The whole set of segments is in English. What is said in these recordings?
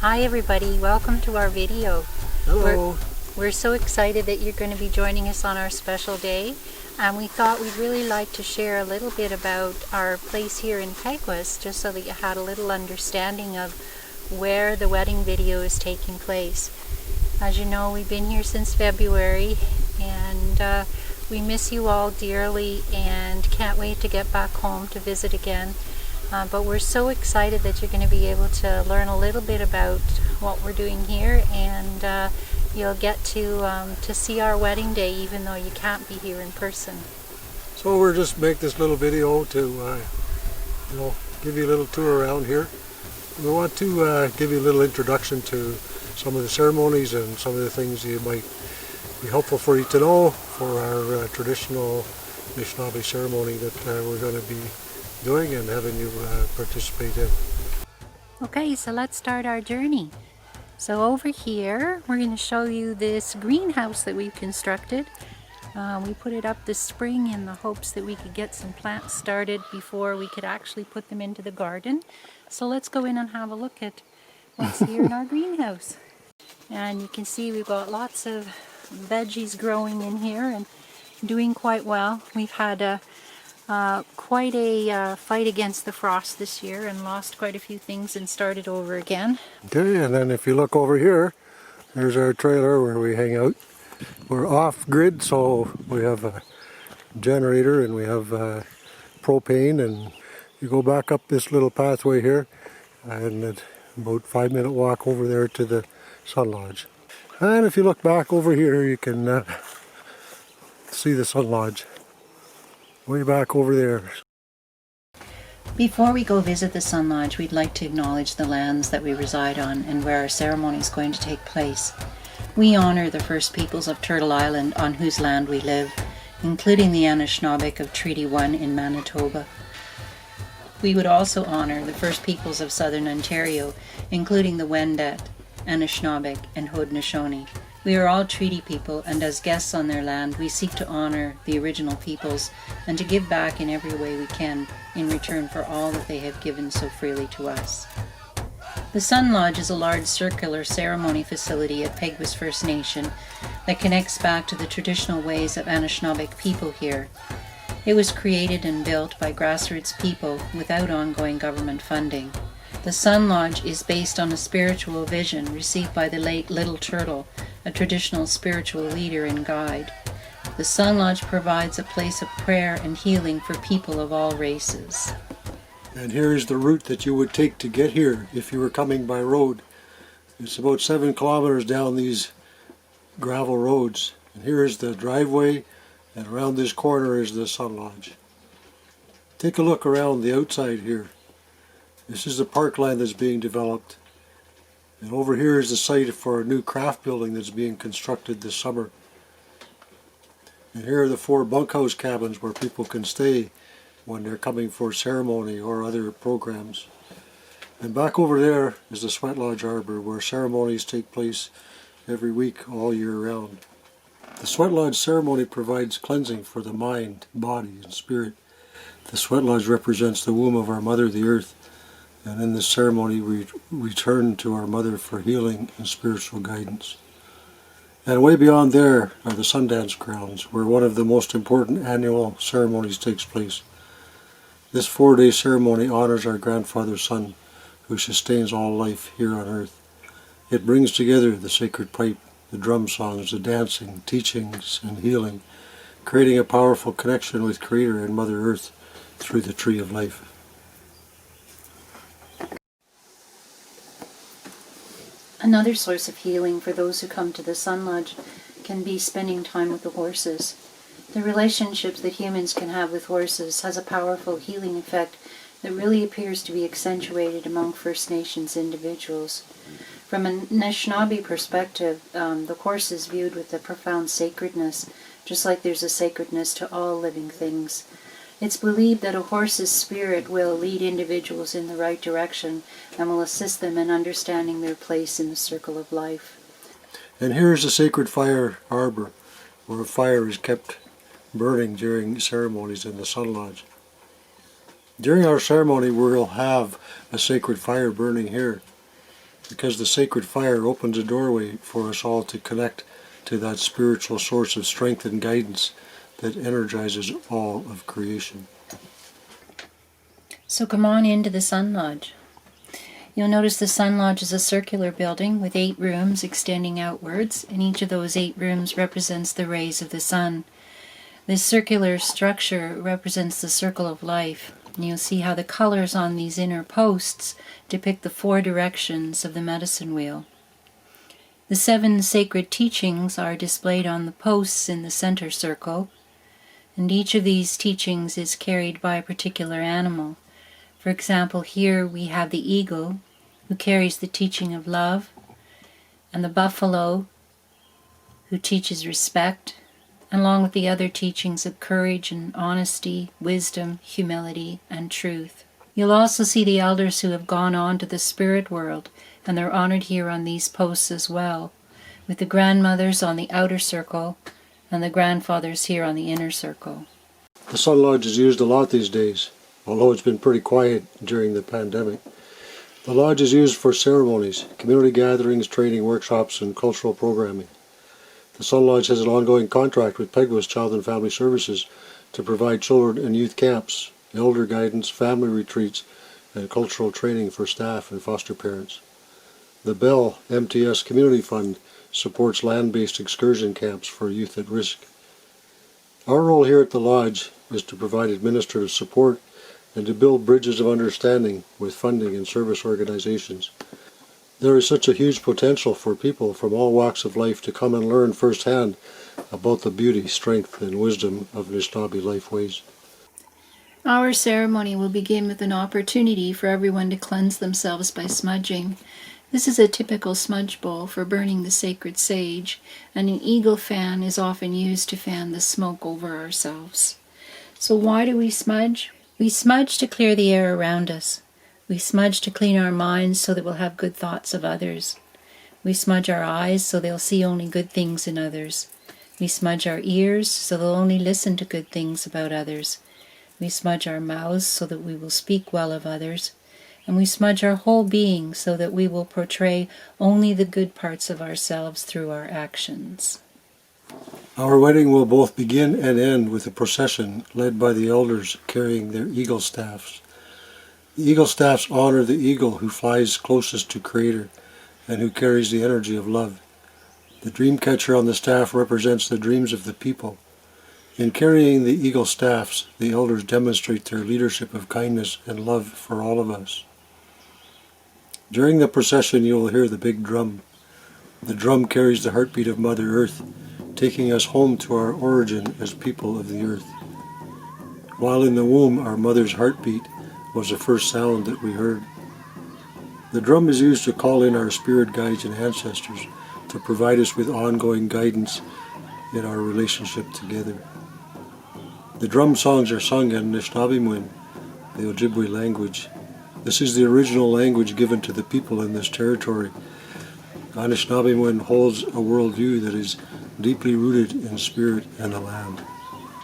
Hi everybody, welcome to our video. Hello. We're so excited that you're going to be joining us on our special day, and we thought we'd really like to share a little bit about our place here in Peguis, just so that you had a little understanding of where the wedding video is taking place. As you know, we've been here since February, and we miss you all dearly and can't wait to get back home to visit again. But we're so excited that you're going to be able to learn a little bit about what we're doing here, and you'll get to see our wedding day even though you can't be here in person. So we're just make this little video to give you a little tour around here. We want to give you a little introduction to some of the ceremonies and some of the things that might be helpful for you to know for our traditional Anishinaabe ceremony that we're going to be doing and having you participate in. Okay, so let's start our journey. So over here we're going to show you this greenhouse that we've constructed. We put it up this spring in the hopes that we could get some plants started before we could actually put them into the garden. So let's go in and have a look at what's here in our greenhouse. And you can see we've got lots of veggies growing in here and doing quite well. We've had quite a fight against the frost this year and lost quite a few things and started over again. Okay, and then if you look over here, there's our trailer where we hang out. We're off grid, so we have a generator and we have propane, and you go back up this little pathway here and about 5-minute walk over there to the Sun Lodge. And if you look back over here, you can see the Sun Lodge way back over there. Before we go visit the Sun Lodge, we'd like to acknowledge the lands that we reside on and where our ceremony is going to take place. We honor the First Peoples of Turtle Island, on whose land we live, including the Anishinaabeg of Treaty 1 in Manitoba. We would also honor the First Peoples of Southern Ontario, including the Wendat, Anishinaabe, and Haudenosaunee. We are all treaty people, and as guests on their land, we seek to honor the original peoples and to give back in every way we can in return for all that they have given so freely to us. The Sun Lodge is a large circular ceremony facility at Peguis First Nation that connects back to the traditional ways of Anishinaabeg people here. It was created and built by grassroots people without ongoing government funding. The Sun Lodge is based on a spiritual vision received by the late Little Turtle, a traditional spiritual leader and guide. The Sun Lodge provides a place of prayer and healing for people of all races. And here is the route that you would take to get here if you were coming by road. It's about 7 kilometers down these gravel roads. And here is the driveway, and around this corner is the Sun Lodge. Take a look around the outside here. This is the parkland that's being developed. And over here is the site for a new craft building that's being constructed this summer. And here are the 4 bunkhouse cabins where people can stay when they're coming for ceremony or other programs. And back over there is the Sweat Lodge Arbor, where ceremonies take place every week all year round. The Sweat Lodge ceremony provides cleansing for the mind, body, and spirit. The Sweat Lodge represents the womb of our Mother, the Earth. And in this ceremony we return to our Mother for healing and spiritual guidance. And way beyond there are the Sundance grounds, where one of the most important annual ceremonies takes place. This 4-day ceremony honors our grandfather Sun, who sustains all life here on earth. It brings together the sacred pipe, the drum songs, the dancing, teachings, and healing, creating a powerful connection with Creator and Mother Earth through the Tree of Life. Another source of healing for those who come to the Sun Lodge can be spending time with the horses. The relationships that humans can have with horses has a powerful healing effect that really appears to be accentuated among First Nations individuals. From an Anishinaabe perspective, the horse is viewed with a profound sacredness, just like there's a sacredness to all living things. It's believed that a horse's spirit will lead individuals in the right direction and will assist them in understanding their place in the circle of life. And here is the sacred fire arbor, where a fire is kept burning during ceremonies in the Sun Lodge. During our ceremony, we'll have a sacred fire burning here. because the sacred fire opens a doorway for us all to connect to that spiritual source of strength and guidance that energizes all of creation. So come on into the Sun Lodge. You'll notice the Sun Lodge is a circular building with 8 rooms extending outwards, and each of those 8 rooms represents the rays of the sun. This circular structure represents the circle of life, and you'll see how the colors on these inner posts depict the 4 directions of the medicine wheel. The 7 sacred teachings are displayed on the posts in the center circle, and each of these teachings is carried by a particular animal. For example, here we have the eagle, who carries the teaching of love, and the buffalo, who teaches respect, along with the other teachings of courage and honesty, wisdom, humility, and truth. You'll also see the elders who have gone on to the spirit world, and they're honored here on these posts as well, with the grandmothers on the outer circle, and the grandfathers here on the inner circle. The Sun Lodge is used a lot these days, although it's been pretty quiet during the pandemic. The Lodge is used for ceremonies, community gatherings, training, workshops, and cultural programming. The Sun Lodge has an ongoing contract with Peguis Child and Family Services to provide children and youth camps, elder guidance, family retreats, and cultural training for staff and foster parents. The Bell MTS Community Fund supports land-based excursion camps for youth at risk. Our role here at the Lodge is to provide administrative support and to build bridges of understanding with funding and service organizations. There is such a huge potential for people from all walks of life to come and learn firsthand about the beauty, strength, and wisdom of Anishinaabe life ways. Our ceremony will begin with an opportunity for everyone to cleanse themselves by smudging. This is a typical smudge bowl for burning the sacred sage, and an eagle fan is often used to fan the smoke over ourselves. So why do we smudge? We smudge to clear the air around us. We smudge to clean our minds so that we'll have good thoughts of others. We smudge our eyes so they'll see only good things in others. We smudge our ears so they'll only listen to good things about others. We smudge our mouths so that we will speak well of others. And we smudge our whole being so that we will portray only the good parts of ourselves through our actions. Our wedding will both begin and end with a procession led by the elders carrying their eagle staffs. The eagle staffs honor the eagle who flies closest to Creator and who carries the energy of love. The dream catcher on the staff represents the dreams of the people. In carrying the eagle staffs, the elders demonstrate their leadership of kindness and love for all of us. During the procession, you will hear the big drum. The drum carries the heartbeat of Mother Earth, taking us home to our origin as people of the earth. While in the womb, our mother's heartbeat was the first sound that we heard. The drum is used to call in our spirit guides and ancestors to provide us with ongoing guidance in our relationship together. The drum songs are sung in Anishinaabemowin, the Ojibwe language. This is the original language given to the people in this territory. Anishinaabemowin holds a worldview that is deeply rooted in spirit and the land.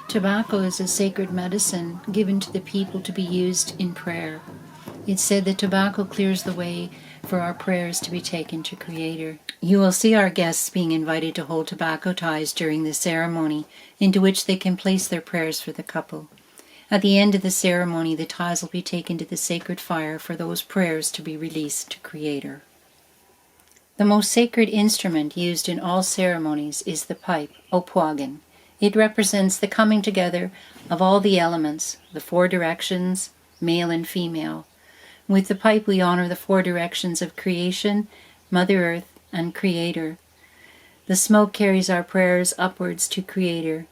Tobacco is a sacred medicine given to the people to be used in prayer. It's said that tobacco clears the way for our prayers to be taken to Creator. You will see our guests being invited to hold tobacco ties during the ceremony, into which they can place their prayers for the couple. At the end of the ceremony, the ties will be taken to the sacred fire for those prayers to be released to Creator. The most sacred instrument used in all ceremonies is the pipe, Opwagan. It represents the coming together of all the elements, the 4 directions, male and female. With the pipe we honor the 4 directions of creation, Mother Earth, and Creator. The smoke carries our prayers upwards to Creator.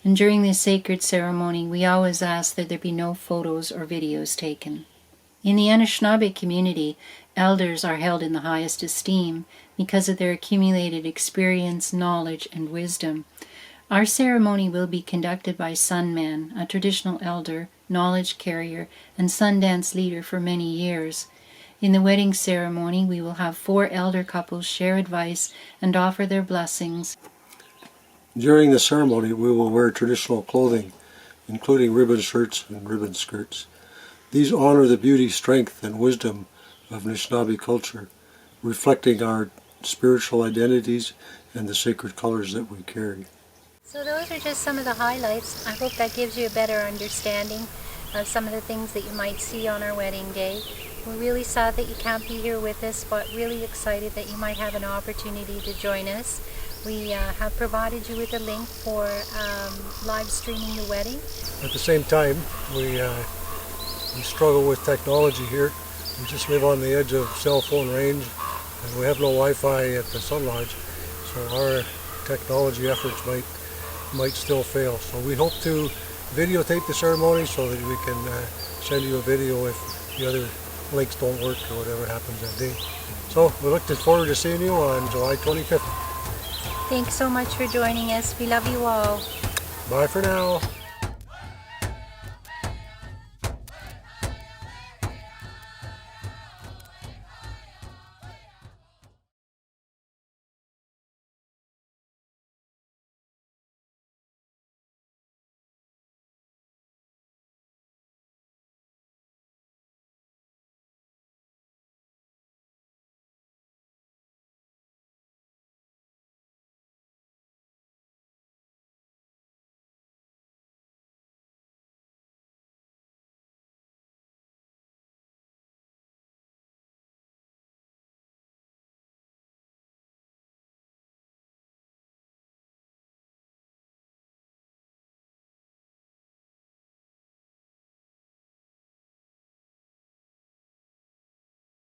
And during this sacred ceremony, we always ask that there be no photos or videos taken. In the Anishinaabe community, elders are held in the highest esteem because of their accumulated experience, knowledge, and wisdom. Our ceremony will be conducted by Sunman, a traditional elder, knowledge carrier, and Sundance leader for many years. In the wedding ceremony, we will have 4 elder couples share advice and offer their blessings. During the ceremony, we will wear traditional clothing, including ribbon shirts and ribbon skirts. These honor the beauty, strength, and wisdom of Anishinaabe culture reflecting our spiritual identities and the sacred colors that we carry. So those are just some of the highlights. I hope that gives you a better understanding of some of the things that you might see on our wedding day. We're really sad that you can't be here with us, but really excited that you might have an opportunity to join us. We have provided you with a link for live streaming the wedding. At the same time, we struggle with technology here. We just live on the edge of cell phone range, and we have no Wi-Fi at the Sun Lodge, so our technology efforts might still fail. So we hope to videotape the ceremony so that we can send you a video if the other links don't work or whatever happens that day. So we look forward to seeing you on July 25th. Thanks so much for joining us. We love you all. Bye for now.